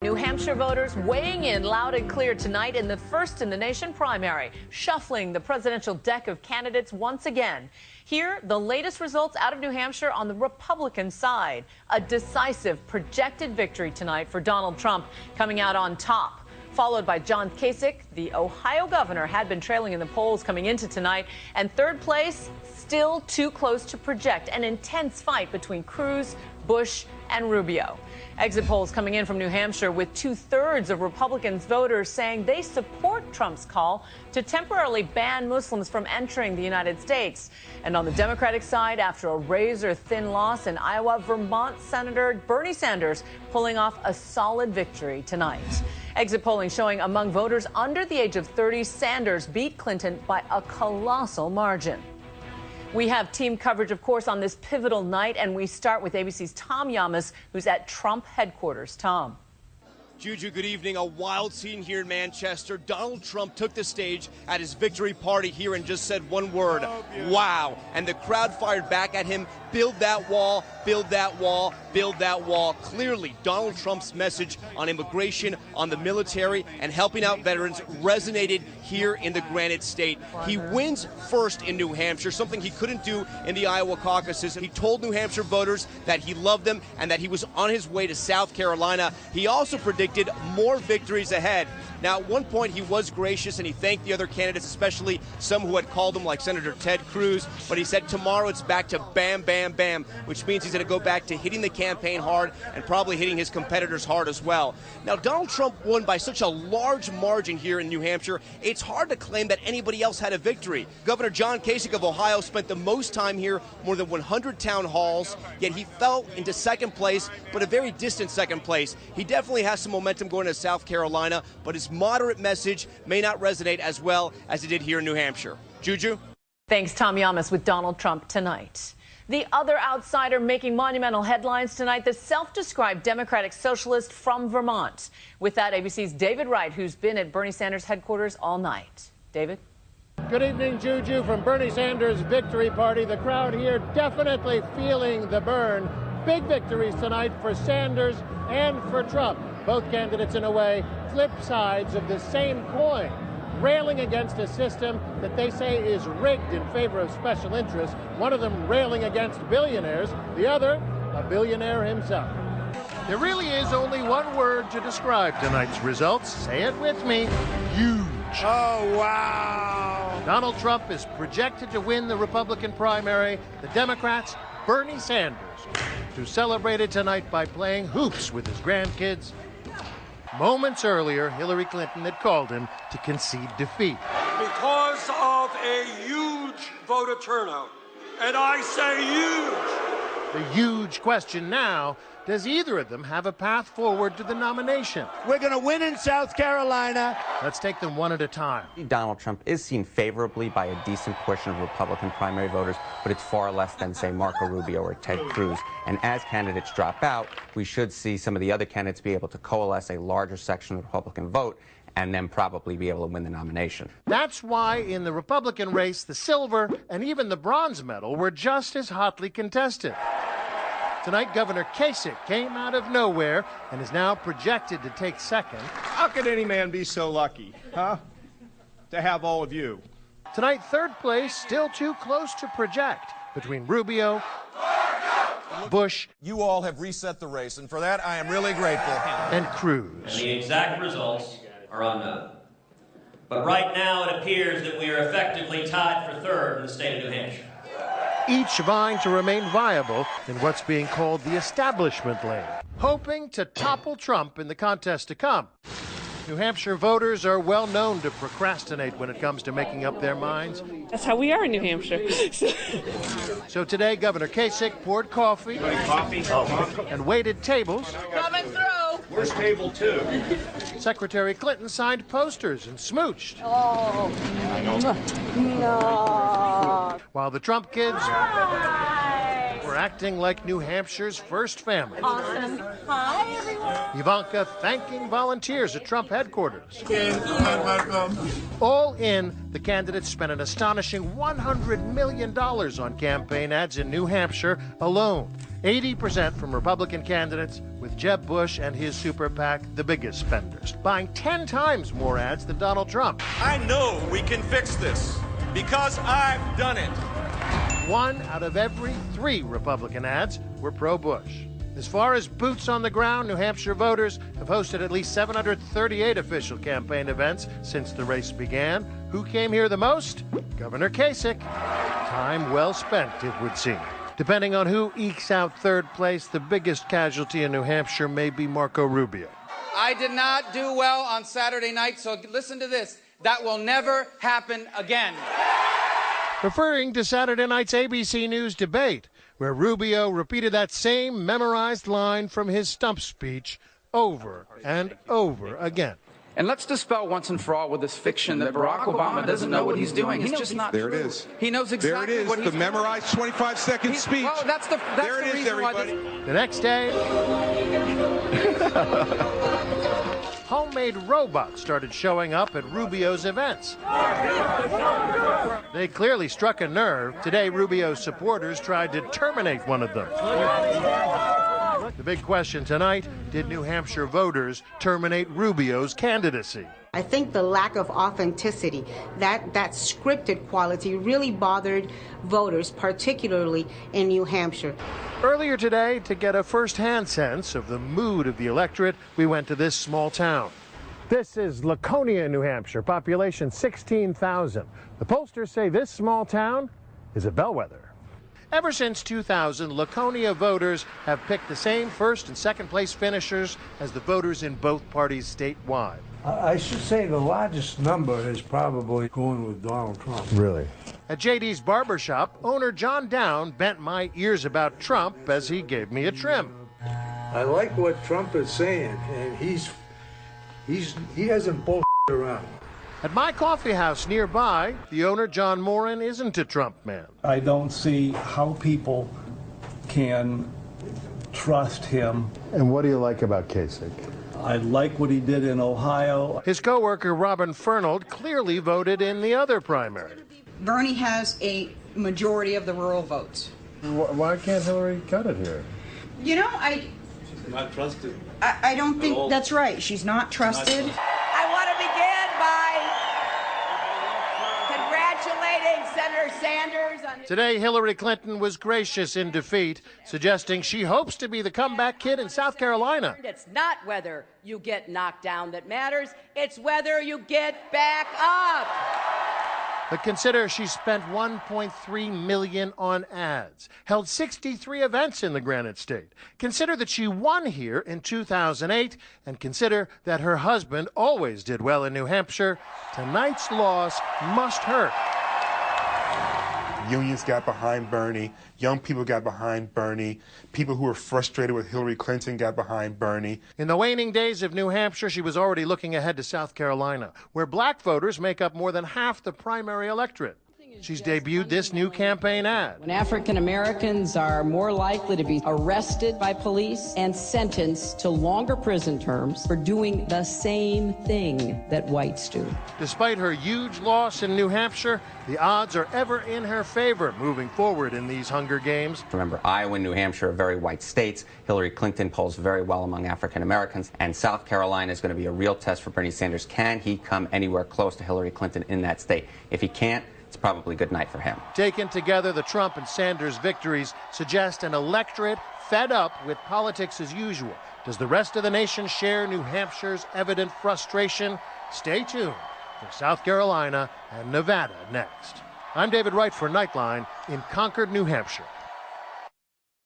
New Hampshire voters weighing in loud and clear tonight in the first-in-the-nation primary, shuffling the presidential deck of candidates once again. Here, the latest results out of New Hampshire on the Republican side. A decisive projected victory tonight for Donald Trump, coming out on top. Followed by John Kasich, the Ohio governor, had been trailing in the polls coming into tonight. And third place, still too close to project. An intense fight between Cruz, Bush, and Rubio. Exit polls coming in from New Hampshire with 2/3 of Republicans voters saying they support Trump's call to temporarily ban Muslims from entering the United States. And on the Democratic side, after a razor-thin loss in Iowa, Vermont Senator Bernie Sanders pulling off a solid victory tonight. Exit polling showing among voters under the age of 30, Sanders beat Clinton by a colossal margin. We have team coverage, of course, on this pivotal night, and we start with ABC's Tom Llamas, who's at Trump headquarters. Tom. Juju, good evening. A wild scene here in Manchester. Donald Trump took the stage at his victory party here and just said one word, wow. And the crowd fired back at him, build that wall, build that wall, build that wall. Clearly, Donald Trump's message on immigration, on the military, and helping out veterans resonated here in the Granite State. He wins first in New Hampshire, something he couldn't do in the Iowa caucuses. He told New Hampshire voters that he loved them and that he was on his way to South Carolina. He also predicted more victories ahead. Now, at one point, he was gracious and he thanked the other candidates, especially some who had called him, like Senator Ted Cruz. But he said tomorrow it's back to bam, bam, bam, which means he's going to go back to hitting the campaign hard and probably hitting his competitors hard as well. Now, Donald Trump won by such a large margin here in New Hampshire, it's hard to claim that anybody else had a victory. Governor John Kasich of Ohio spent the most time here, more than 100 town halls, yet he fell into second place, but a very distant second place. He definitely has some momentum going to South Carolina, but his moderate message may not resonate as well as it did here in New Hampshire. Juju? Thanks, Tom Llamas, with Donald Trump tonight. The other outsider making monumental headlines tonight, the self-described Democratic socialist from Vermont. With that, ABC's David Wright, who's been at Bernie Sanders' headquarters all night. David? Good evening, Juju, from Bernie Sanders' victory party. The crowd here definitely feeling the burn. Big victories tonight for Sanders and for Trump. Both candidates, in a way, flip sides of the same coin, railing against a system that they say is rigged in favor of special interests. One of them railing against billionaires, the other a billionaire himself. There really is only one word to describe tonight's results. Say it with me: huge. Oh, wow. Donald Trump is projected to win the Republican primary. The Democrats, Bernie Sanders, who celebrated tonight by playing hoops with his grandkids. Moments earlier, Hillary Clinton had called him to concede defeat. Because of a huge voter turnout, and I say huge. The huge question now, does either of them have a path forward to the nomination? We're going to win in South Carolina. Let's take them one at a time. Donald Trump is seen favorably by a decent portion of Republican primary voters, but it's far less than, say, Marco Rubio or Ted Cruz. And as candidates drop out, we should see some of the other candidates be able to coalesce a larger section of the Republican vote and then probably be able to win the nomination. That's why in the Republican race, the silver and even the bronze medal were just as hotly contested. Tonight, Governor Kasich came out of nowhere and is now projected to take second. How could any man be so lucky, huh? To have all of you. Tonight, third place, still too close to project between Rubio, Bush. You all have reset the race, and for that, I am really grateful. And Cruz. And the exact results are unknown. But right now, it appears that we are effectively tied for third in the state of New Hampshire. Each vying to remain viable in what's being called the establishment lane, hoping to topple Trump in the contest to come. New Hampshire voters are well known to procrastinate when it comes to making up their minds. That's how we are in New Hampshire. So today, Governor Kasich poured coffee and waited tables. Coming through. Where's table 2? Secretary Clinton signed posters and smooched. Oh, no. While the Trump kids were acting like New Hampshire's first family. Awesome. Hi, everyone. Ivanka thanking volunteers at Trump headquarters. Welcome. All in, the candidates spent an astonishing $100 million on campaign ads in New Hampshire alone. 80% from Republican candidates, with Jeb Bush and his super PAC the biggest spenders, buying 10 times more ads than Donald Trump. I know we can fix this because I've done it. 1 out of every 3 Republican ads were pro-Bush. As far as boots on the ground, New Hampshire voters have hosted at least 738 official campaign events since the race began. Who came here the most? Governor Kasich. Time well spent, it would seem. Depending on who ekes out third place, the biggest casualty in New Hampshire may be Marco Rubio. I did not do well on Saturday night, so listen to this. That will never happen again. Referring to Saturday night's ABC News debate, where Rubio repeated that same memorized line from his stump speech over and over again. And let's dispel once and for all with this fiction that Barack Obama doesn't know what he's doing. It's just not There true. it is. He knows exactly There it is, what he's the memorized 25-second speech. Well, that's the there it is, reason everybody. why The next day, homemade robots started showing up at Rubio's events. They clearly struck a nerve. Today, Rubio's supporters tried to terminate one of them. The big question tonight, did New Hampshire voters terminate Rubio's candidacy? I think the lack of authenticity, that scripted quality really bothered voters, particularly in New Hampshire. Earlier today, to get a first-hand sense of the mood of the electorate, we went to this small town. This is Laconia, New Hampshire, population 16,000. The pollsters say this small town is a bellwether. Ever since 2000, Laconia voters have picked the same first and second place finishers as the voters in both parties statewide. I should say the largest number is probably going with Donald Trump. Really? At JD's barbershop, owner John Down bent my ears about Trump as he gave me a trim. I like what Trump is saying, and he hasn't bullshit around. At my coffee house nearby, the owner, John Moran, isn't a Trump man. I don't see how people can trust him. And what do you like about Kasich? I like what he did in Ohio. His co-worker, Robin Fernald, clearly voted in the other primary. Bernie has a majority of the rural votes. Why can't Hillary cut it here? You know, She's not trusted. I don't think that's right. She's not trusted. I want to begin by congratulating Senator Sanders on Today, Hillary Clinton was gracious in defeat, suggesting she hopes to be the comeback kid in South Carolina. It's not whether you get knocked down that matters, it's whether you get back up. But consider she spent $1.3 million on ads, held 63 events in the Granite State. Consider that she won here in 2008, and consider that her husband always did well in New Hampshire. Tonight's loss must hurt. Unions got behind Bernie. Young people got behind Bernie. People who were frustrated with Hillary Clinton got behind Bernie. In the waning days of New Hampshire, she was already looking ahead to South Carolina, where black voters make up more than half the primary electorate. She's debuted this new campaign ad. When African Americans are more likely to be arrested by police and sentenced to longer prison terms for doing the same thing that whites do. Despite her huge loss in New Hampshire, the odds are ever in her favor moving forward in these Hunger Games. Remember, Iowa and New Hampshire are very white states. Hillary Clinton polls very well among African Americans. And South Carolina is going to be a real test for Bernie Sanders. Can he come anywhere close to Hillary Clinton in that state? If he can't, it's probably good night for him. Taken together, the Trump and Sanders victories suggest an electorate fed up with politics as usual. Does the rest of the nation share New Hampshire's evident frustration? Stay tuned for South Carolina and Nevada next. I'm David Wright for Nightline in Concord, New Hampshire.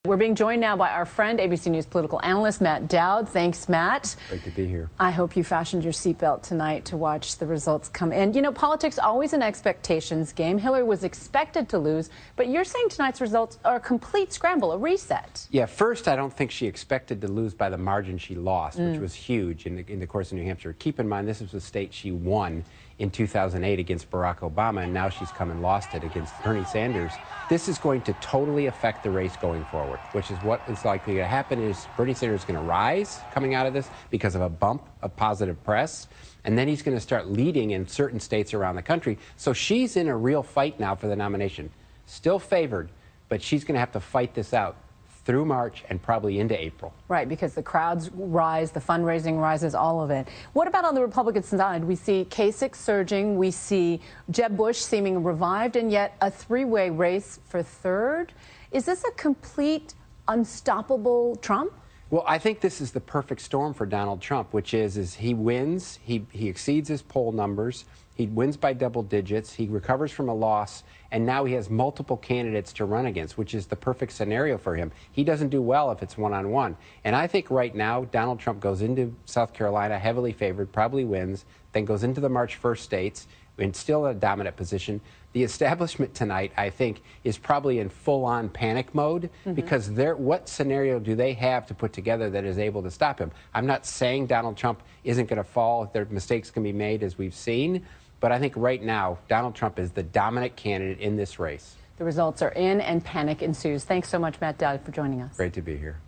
We're being joined now by our friend, ABC News political analyst Matt Dowd. Thanks, Matt. Great to be here. I hope you fashioned your seatbelt tonight to watch the results come in. You know, politics always an expectations game. Hillary was expected to lose, but you're saying tonight's results are a complete scramble, a reset. Yeah, first, I don't think she expected to lose by the margin she lost, which was huge in the course of New Hampshire. Keep in mind, this was the state she won in 2008 against Barack Obama, and now she's come and lost it against Bernie Sanders. This is going to totally affect the race going forward, which is what is likely to happen is Bernie Sanders is going to rise coming out of this because of a bump of positive press, and then he's going to start leading in certain states around the country. So she's in a real fight now for the nomination. Still favored, but she's going to have to fight this out through March and probably into April. Right, because the crowds rise, the fundraising rises, all of it. What about on the Republican side? We see Kasich surging, we see Jeb Bush seeming revived, and yet a three-way race for third. Is this a complete unstoppable Trump? Well, I think this is the perfect storm for Donald Trump, which is he wins, he exceeds his poll numbers, he wins by double digits, he recovers from a loss, and now he has multiple candidates to run against, which is the perfect scenario for him. He doesn't do well if it's one-on-one. And I think right now, Donald Trump goes into South Carolina heavily favored, probably wins, then goes into the March 1st states, in still a dominant position. The establishment tonight, I think, is probably in full-on panic mode because what scenario do they have to put together that is able to stop him? I'm not saying Donald Trump isn't going to fall. Their mistakes can be made, as we've seen. But I think right now, Donald Trump is the dominant candidate in this race. The results are in and panic ensues. Thanks so much, Matt Dowd, for joining us. Great to be here.